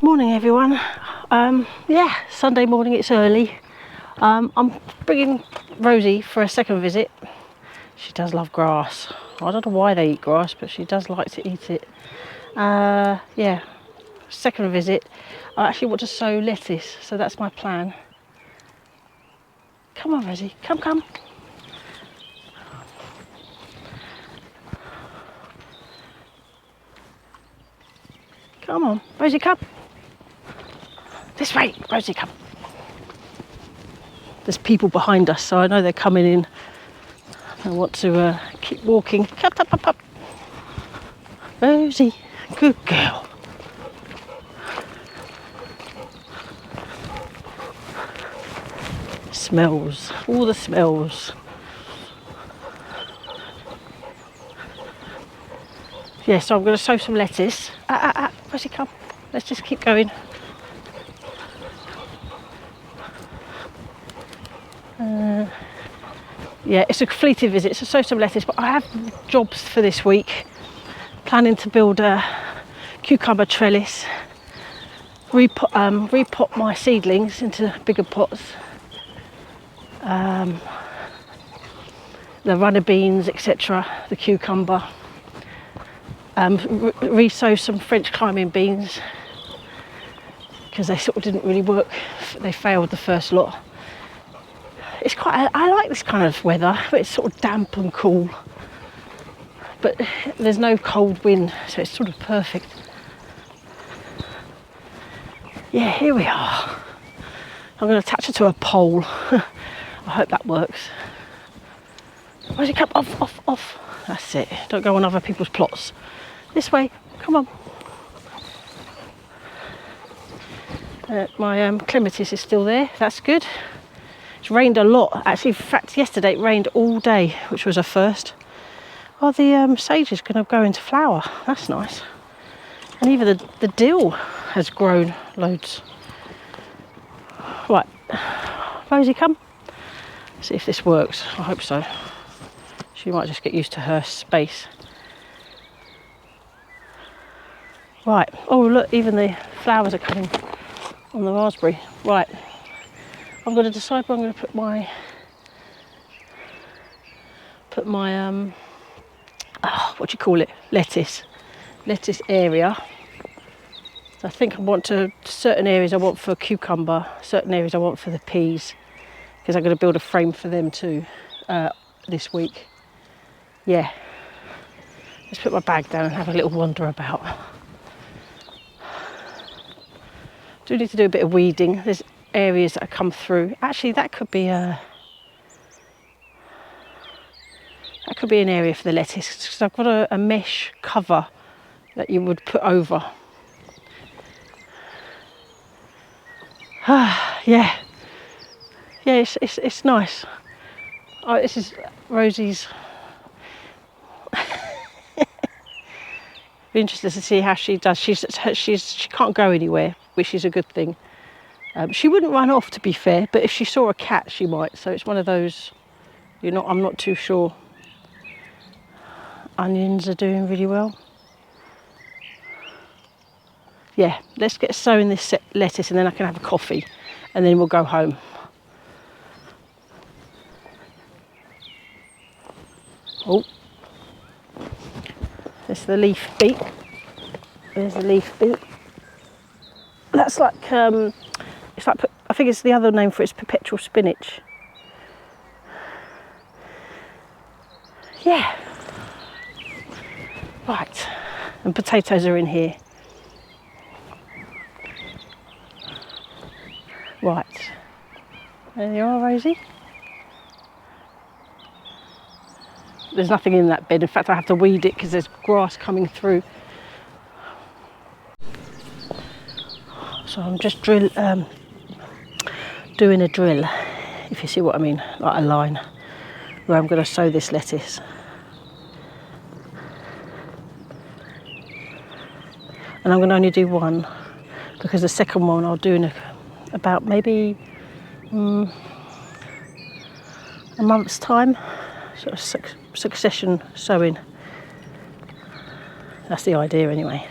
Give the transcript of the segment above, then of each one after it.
Morning everyone. Yeah, Sunday morning, it's early. I'm bringing Rosie for a second visit. She does love grass. I don't know why they eat grass, but she does like to eat it. Yeah, second visit. I actually want to sow lettuce, so that's my plan. Come on Rosie, come. Come on, Rosie, come. This way, Rosie, come. There's people behind us, so I know they're coming in. I want to keep walking. Up. Rosie, good girl. Smells, all the smells. Yeah, so I'm going to sow some lettuce. Rosie, come. Let's just keep going. Yeah, it's a fleeting visit, so sow some lettuce, but I have jobs for this week. Planning to build a cucumber trellis, repot my seedlings into bigger pots, the runner beans, etc., the cucumber, re-sow some French climbing beans because they sort of didn't really work, they failed the first lot. It's I like this kind of weather, but it's sort of damp and cool, but there's no cold wind, so it's sort of perfect. Yeah, here we are. I'm going to attach her to a pole. I hope that works. Where's it come? Off. That's it. Don't go on other people's plots. This way. Come on. My clematis is still there. That's good. It's rained a lot. Actually, in fact, yesterday it rained all day, which was a first. Oh, the sage is going to go into flower. That's nice. And even the dill has grown loads. Right, Rosie, come. See if this works. I hope so. She might just get used to her space. Right. Oh, look, even the flowers are coming on the raspberry. Right. I'm going to decide where I'm going to put my what do you call it? Lettuce area. I think I want to, certain areas I want for cucumber, certain areas I want for the peas, because I'm going to build a frame for them too this week. Yeah. Let's put my bag down and have a little wander about. Do need to do a bit of weeding. There's areas that come through. Actually, that could be an area for the lettuce, because I've got a mesh cover that you would put over. Yeah, it's nice. Oh, this is Rosie's. Be interested to see how she does. She can't go anywhere, which is a good thing. She wouldn't run off, to be fair, but if she saw a cat, she might. So it's one of those. I'm not too sure. Onions are doing really well. Yeah, let's get sowing this lettuce and then I can have a coffee and then we'll go home. Oh, there's the leaf beet. There's the leaf beet. That's like, it's like, I think it's the other name for it is perpetual spinach. Yeah. Right, and potatoes are in here. Right, there you are, Rosie. There's nothing in that bed. In fact, I have to weed it because there's grass coming through. So I'm just doing a drill, if you see what I mean, like a line, where I'm going to sow this lettuce. And I'm going to only do one, because the second one I'll do in about maybe a month's time, sort of succession sowing. That's the idea anyway.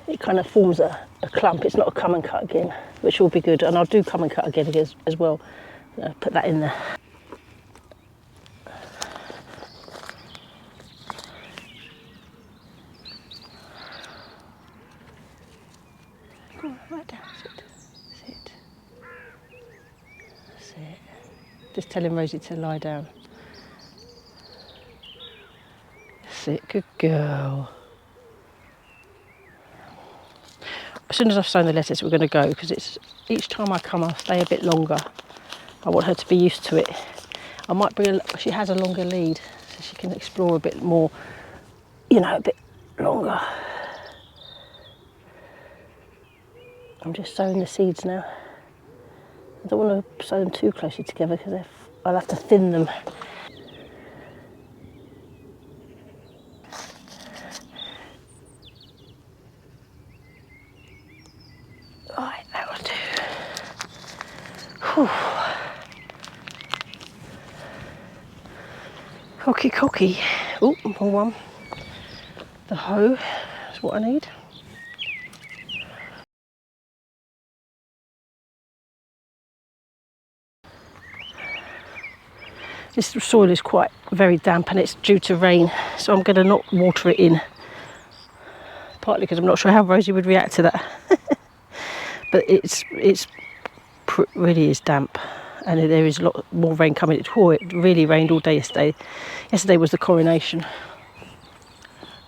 it kind of forms a clump. It's not a come and cut again, which will be good. And I'll do come and cut again as well. Put that in there. Go on, right down, sit. That's it. Just telling Rosie to lie down. That's it, good girl. As soon as I've sown the lettuce, we're going to go, because it's each time I come, I'll stay a bit longer. I want her to be used to it. I might bring she has a longer lead, so she can explore a bit more, you know, a bit longer. I'm just sowing the seeds now. I don't want to sow them too closely together because I'll have to thin them. Right, that will do. Whew. Cocky. Oh, more one. The hoe is what I need. This soil is very damp and it's due to rain, so I'm going to not water it in. Partly because I'm not sure how Rosie would react to that. But it really is damp, and there is a lot more rain coming. It really rained all day yesterday. Yesterday was the coronation,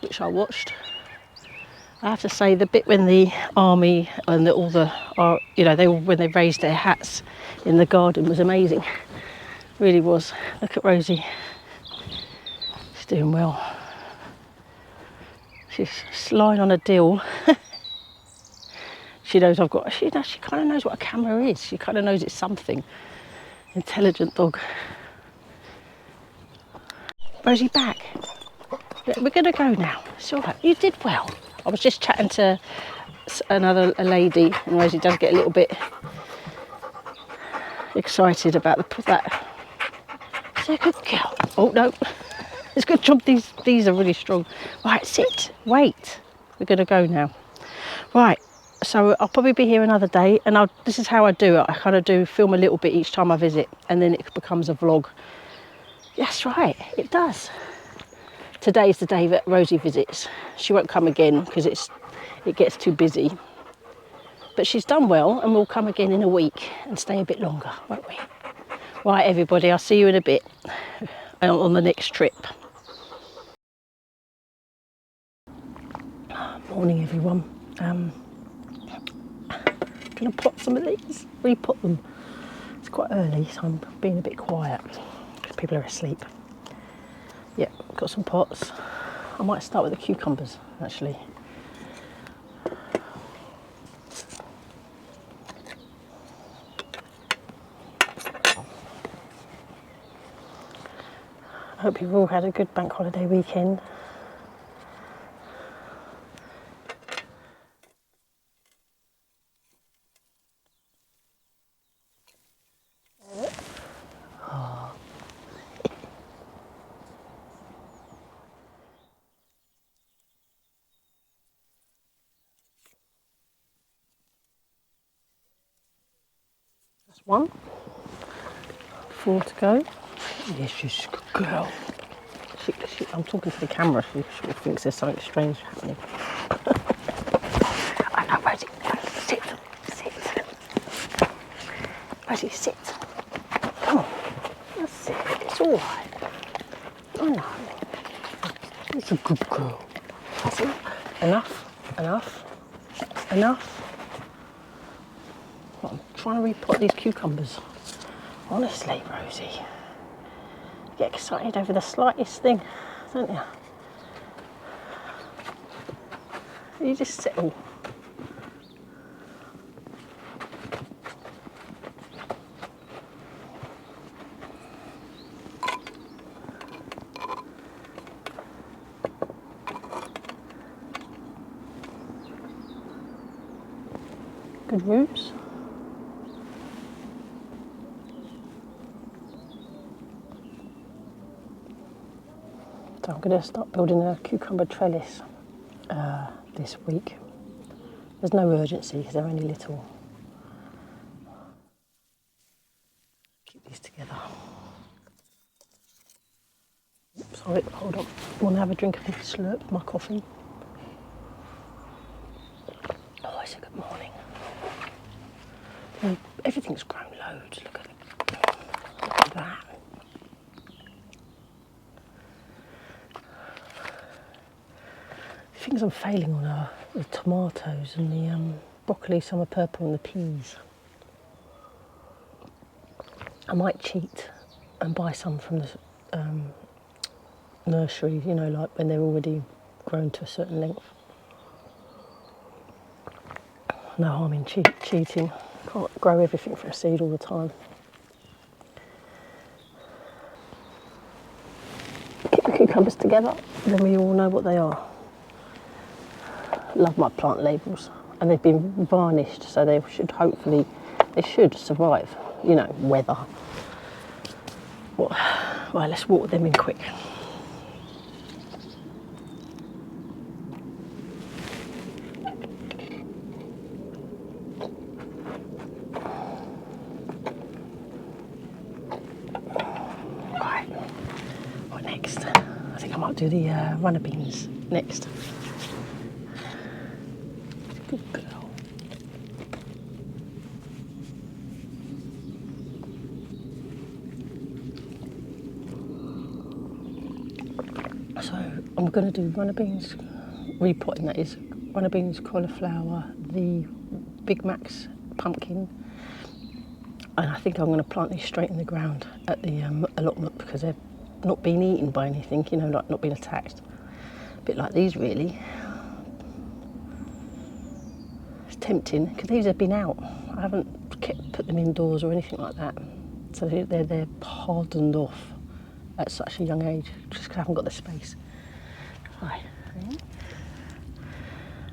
which I watched. I have to say, the bit when the army and when they raised their hats in the garden was amazing. Really was. Look at Rosie. She's doing well. She's lying on a dill. She knows she kind of knows what a camera is. She kind of knows it's something. Intelligent dog. Rosie, back. We're going to go now. It's all right. You did well. I was just chatting to a lady, and Rosie does get a little bit excited about that. She's a good girl. Oh, no. It's a good job. These are really strong. Right, sit. Wait. We're going to go now. Right. So I'll probably be here another day, and this is how I do it. I kind of film a little bit each time I visit, and then it becomes a vlog. That's right, it does. Today's the day that Rosie visits. She won't come again because it gets too busy. But she's done well, and we'll come again in a week and stay a bit longer, won't we? Right, everybody, I'll see you in a bit on the next trip. Morning, everyone. Going to pot some of these, repot them. It's quite early, so I'm being a bit quiet because people are asleep. Yeah, got some pots. I might start with the cucumbers, actually. I hope you've all had a good bank holiday weekend. That's one. 4 to go. Yes, she's a good girl. I'm talking to the camera. She sort of thinks there's something strange happening. I know, Rosie. Sit. Rosie, sit. Come on. That's it. It's all right. I know. It's a good girl. That's it. Enough. I'm trying to repot these cucumbers. Honestly, Rosie, you get excited over the slightest thing, don't you? You just settle. Good roots. So I'm going to start building a cucumber trellis this week. There's no urgency because they're only little. Keep these together. Sorry, hold on. Want to have a drink of this slurp, my coffee? Oh, it's a good morning. Everything's grown loads. Look at that. Things I'm failing on are the tomatoes and the broccoli, summer purple, and the peas. I might cheat and buy some from the nursery, you know, like when they're already grown to a certain length. No harm in cheating. Can't grow everything from seed all the time. Keep the cucumbers together, then we all know what they are. Love my plant labels, and they've been varnished, so they should hopefully, they should survive, you know, weather. Well, let's water them in quick. Right, what next? I think I might do the runner beans next. Good girl. So I'm going to do runner beans, repotting that is, runner beans, cauliflower, the Big Mac's pumpkin, and I think I'm going to plant these straight in the ground at the allotment because they've not been eaten by anything, you know, like not been attacked. A bit like these really. It's tempting because these have been out. I haven't put them indoors or anything like that. So they're hardened off at such a young age just because I haven't got the space. Right.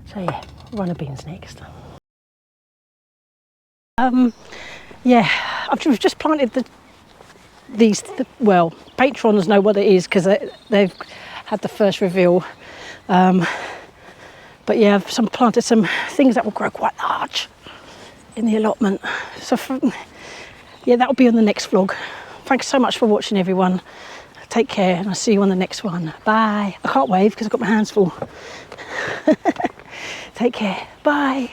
So yeah, runner beans next. Yeah, we've just planted these. Well, patrons know what it is because they've had the first reveal. But yeah, I've planted some things that will grow quite large in the allotment. So yeah, that will be on the next vlog. Thanks so much for watching, everyone. Take care, and I'll see you on the next one. Bye. I can't wave because I've got my hands full. Take care. Bye.